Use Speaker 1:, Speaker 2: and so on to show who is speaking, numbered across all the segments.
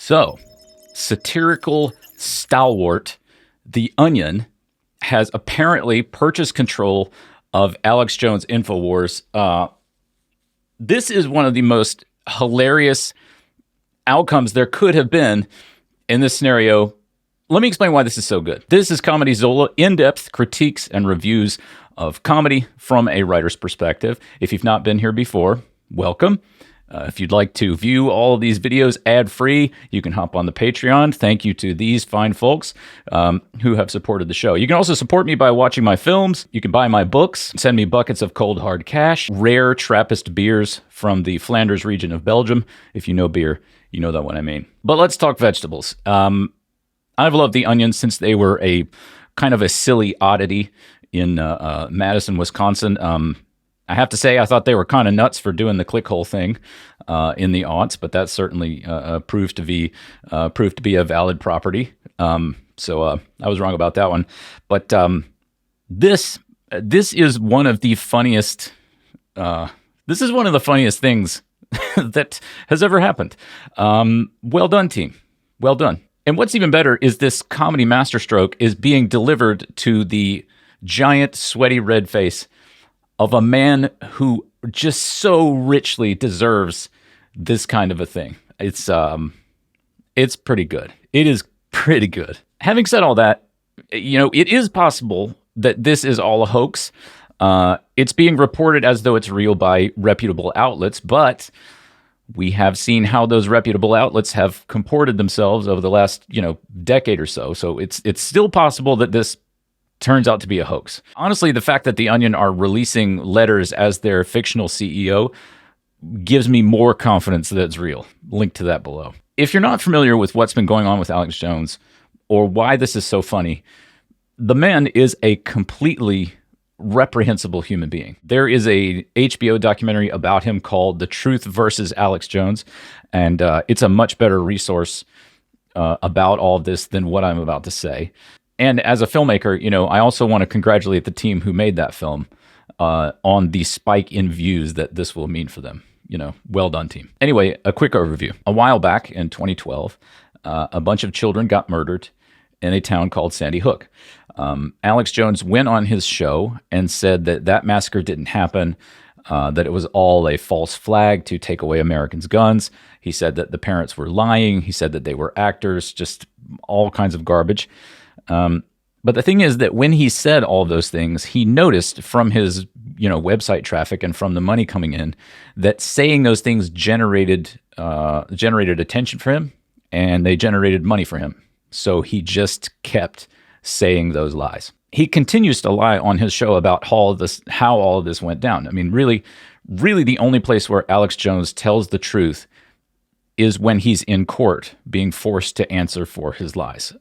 Speaker 1: So, satirical stalwart The Onion has apparently purchased control of Alex Jones' Infowars. This is one of the most hilarious outcomes there could have been in this scenario. Let me explain why this is so good. This is Comedy Zola, in-depth critiques and reviews of comedy from a writer's perspective. If you've not been here before, welcome. If you'd like to view all of these videos ad-free, you can hop on the Patreon. Thank you to these fine folks who have supported the show. You can also support me by watching my films. You can buy my books, send me buckets of cold, hard cash, rare Trappist beers from the Flanders region of Belgium. If you know beer, you know that what I mean. But let's talk vegetables. I've loved The Onion since they were a kind of a silly oddity in Madison, Wisconsin. I have to say, I thought they were kind of nuts for doing the clickhole thing in the aughts, but that certainly proved to be a valid property. So I was wrong about that one. But this is one of the funniest. This is one of the funniest things that has ever happened. Well done, team. Well done. And what's even better is this comedy masterstroke is being delivered to the giant, sweaty red face of a man who just so richly deserves this kind of a thing. It's pretty good. It is pretty good. Having said all that, it is possible that this is all a hoax. It's being reported as though it's real by reputable outlets, but we have seen how those reputable outlets have comported themselves over the last, decade or so. So it's still possible that this turns out to be a hoax. Honestly, the fact that The Onion are releasing letters as their fictional CEO gives me more confidence that it's real. Link to that below. If you're not familiar with what's been going on with Alex Jones or why this is so funny, the man is a completely reprehensible human being. There is a HBO documentary about him called The Truth versus Alex Jones, and it's a much better resource about all of this than what I'm about to say. And as a filmmaker, I also want to congratulate the team who made that film on the spike in views that this will mean for them. Well done, team. Anyway, a quick overview. A while back in 2012, a bunch of children got murdered in a town called Sandy Hook. Alex Jones went on his show and said that massacre didn't happen, that it was all a false flag to take away Americans' guns. He said that the parents were lying. He said that they were actors, just all kinds of garbage. But the thing is that when he said all of those things, he noticed from his, website traffic and from the money coming in that saying those things generated attention for him, and they generated money for him. So he just kept saying those lies. He continues to lie on his show about how all of this went down. I mean, really the only place where Alex Jones tells the truth is when he's in court being forced to answer for his lies.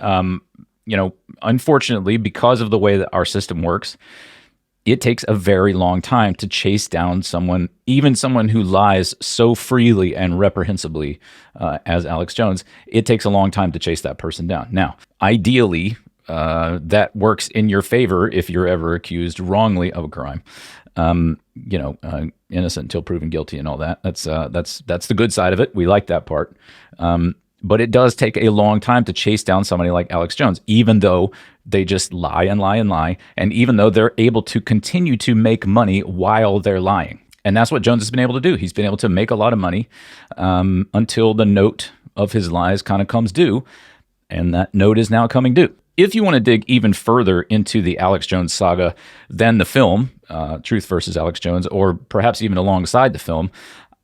Speaker 1: Unfortunately, because of the way that our system works, it takes a very long time to chase down someone, even someone who lies so freely and reprehensibly as Alex Jones. It takes a long time to chase that person down. Now, ideally, that works in your favor if you're ever accused wrongly of a crime. Innocent until proven guilty and all that. That's the good side of it. We like that part. But it does take a long time to chase down somebody like Alex Jones, even though they just lie and lie and lie, and even though they're able to continue to make money while they're lying. And that's what Jones has been able to do. He's been able to make a lot of money until the note of his lies kind of comes due, and that note is now coming due. If you want to dig even further into the Alex Jones saga than the film, Truth versus Alex Jones, or perhaps even alongside the film,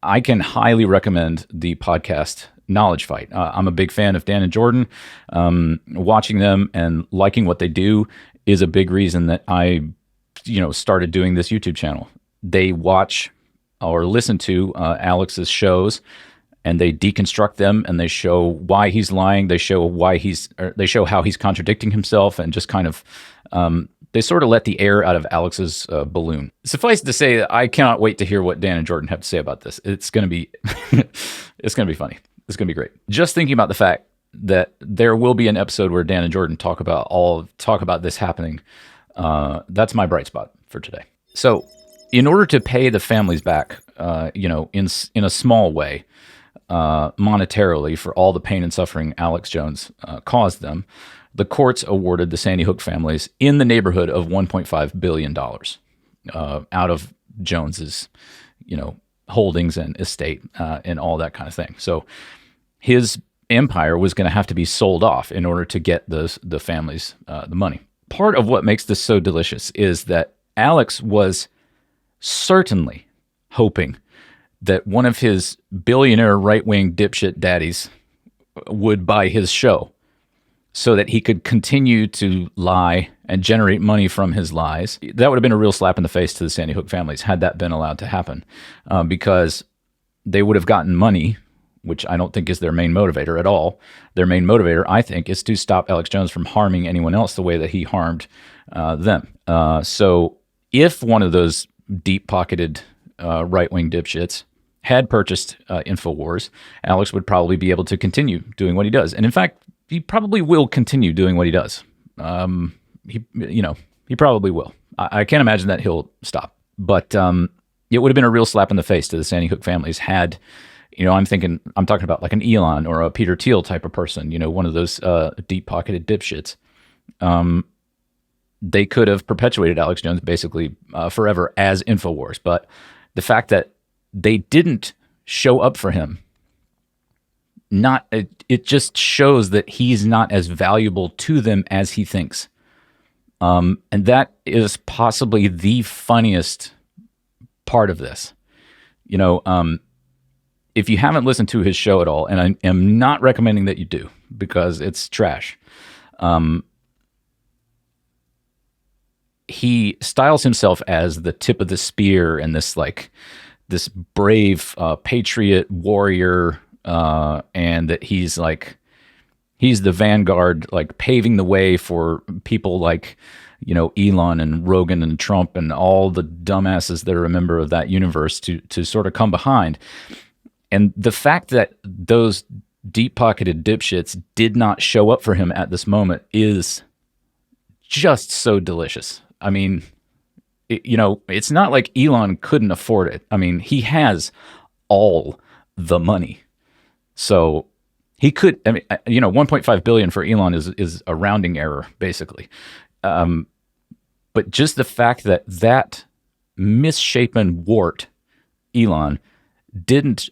Speaker 1: I can highly recommend the podcast Knowledge Fight. I'm a big fan of Dan and Jordan. Watching them and liking what they do is a big reason that I, started doing this YouTube channel. They watch or listen to Alex's shows, and they deconstruct them, and they show why he's lying. They show they show how he's contradicting himself, and just kind of they sort of let the air out of Alex's balloon. Suffice to say, I cannot wait to hear what Dan and Jordan have to say about this. It's going to be it's going to be funny. It's going to be great. Just thinking about the fact that there will be an episode where Dan and Jordan talk about this happening. That's my bright spot for today. So in order to pay the families back, in a small way, monetarily for all the pain and suffering Alex Jones caused them, the courts awarded the Sandy Hook families in the neighborhood of $1.5 billion out of Jones's, holdings and estate and all that kind of thing. So his empire was going to have to be sold off in order to get the families the money. Part of what makes this so delicious is that Alex was certainly hoping that one of his billionaire right-wing dipshit daddies would buy his show so that he could continue to lie and generate money from his lies. That would have been a real slap in the face to the Sandy Hook families had that been allowed to happen, because they would have gotten money, which I don't think is their main motivator at all. Their main motivator, I think, is to stop Alex Jones from harming anyone else the way that he harmed them. So if one of those deep-pocketed right-wing dipshits had purchased Infowars, Alex would probably be able to continue doing what he does. And in fact, he probably will continue doing what he does. He probably will. I can't imagine that he'll stop. But it would have been a real slap in the face to the Sandy Hook families had, I'm talking about like an Elon or a Peter Thiel type of person, one of those deep-pocketed dipshits. They could have perpetuated Alex Jones basically forever as Infowars. But the fact that they didn't show up for him, it just shows that he's not as valuable to them as he thinks. And that is possibly the funniest part of this. If you haven't listened to his show at all, and I am not recommending that you do because it's trash, he styles himself as the tip of the spear and this brave patriot warrior, and that he's the vanguard, paving the way for people like, Elon and Rogan and Trump and all the dumbasses that are a member of that universe to sort of come behind. And the fact that those deep-pocketed dipshits did not show up for him at this moment is just so delicious. I mean, it's not like Elon couldn't afford it. I mean, he has all the money. So he could, $1.5 billion for Elon is a rounding error, basically. But just the fact that misshapen wart, Elon, didn't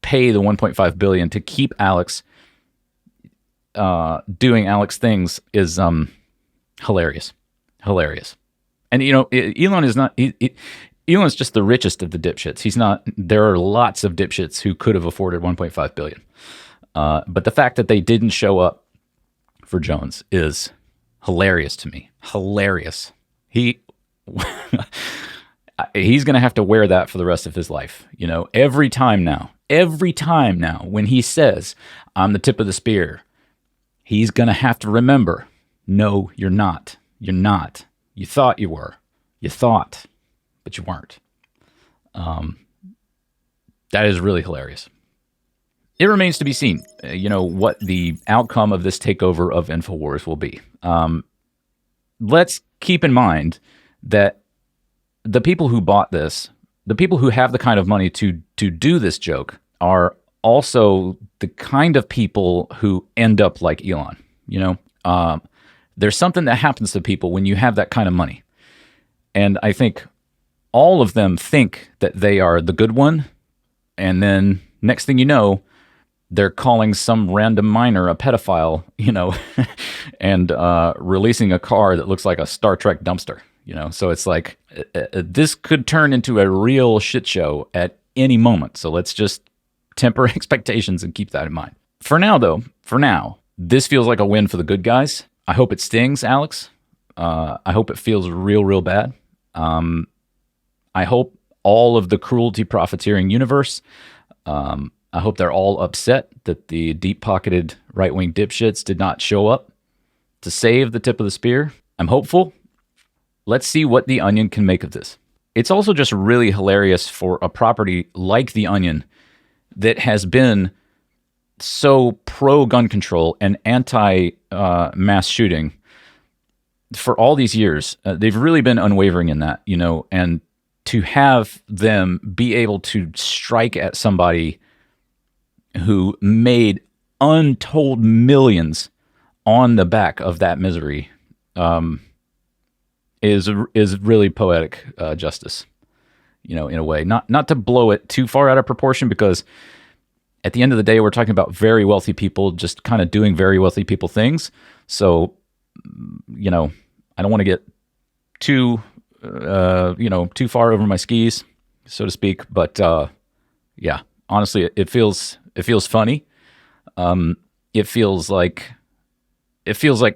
Speaker 1: pay the $1.5 billion to keep Alex doing Alex things is hilarious. And Elon is not. Elon's just the richest of the dipshits. He's not. There are lots of dipshits who could have afforded $1.5 billion. But the fact that they didn't show up for Jones is hilarious to me. Hilarious. He's going to have to wear that for the rest of his life. Every time now, when he says, "I'm the tip of the spear," he's going to have to remember, no, you're not. You're not. You thought you were. You thought, but you weren't. That is really hilarious. It remains to be seen, what the outcome of this takeover of Infowars will be. Let's keep in mind that the people who bought this, the people who have the kind of money to do this joke, are also the kind of people who end up like Elon. There's something that happens to people when you have that kind of money. And I think all of them think that they are the good one. And then next thing you know, they're calling some random minor a pedophile, and releasing a car that looks like a Star Trek dumpster, So it's like, this could turn into a real shit show at any moment. So let's just temper expectations and keep that in mind. For now, this feels like a win for the good guys. I hope it stings, Alex. I hope it feels real bad. I hope all of the cruelty profiteering universe, I hope they're all upset that the deep-pocketed right-wing dipshits did not show up to save the tip of the spear. I'm hopeful. Let's see what The Onion can make of this. It's also just really hilarious for a property like The Onion that has been so pro-gun control and anti-mass shooting for all these years. They've really been unwavering in that, and to have them be able to strike at somebody who made untold millions on the back of that misery, is really poetic justice. In a way, not to blow it too far out of proportion, because at the end of the day, we're talking about very wealthy people just kind of doing very wealthy people things. So, I don't want to get too far over my skis, so to speak. But yeah, honestly, it feels funny. It feels like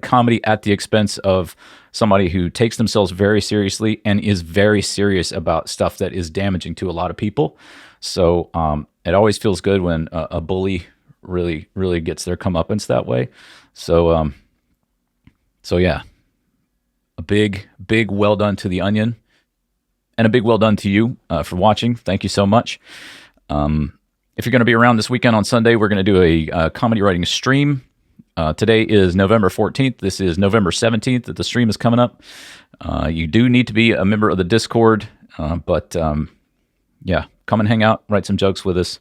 Speaker 1: comedy at the expense of somebody who takes themselves very seriously and is very serious about stuff that is damaging to a lot of people. So it always feels good when a bully really, really gets their comeuppance that way. So yeah, a big well done to The Onion, and a big well done to you for watching. Thank you so much. If you're going to be around this weekend on Sunday, we're going to do a comedy writing stream. Today is November 14th. This is November 17th that the stream is coming up. You do need to be a member of the Discord, but yeah, come and hang out, write some jokes with us.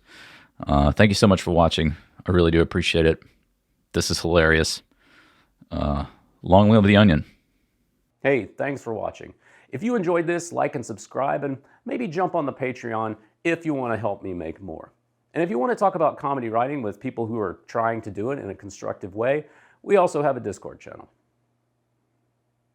Speaker 1: Thank you so much for watching. I really do appreciate it. This is hilarious. Long live The Onion.
Speaker 2: Hey, thanks for watching. If you enjoyed this, like and subscribe, and maybe jump on the Patreon if you want to help me make more. And if you want to talk about comedy writing with people who are trying to do it in a constructive way, we also have a Discord channel.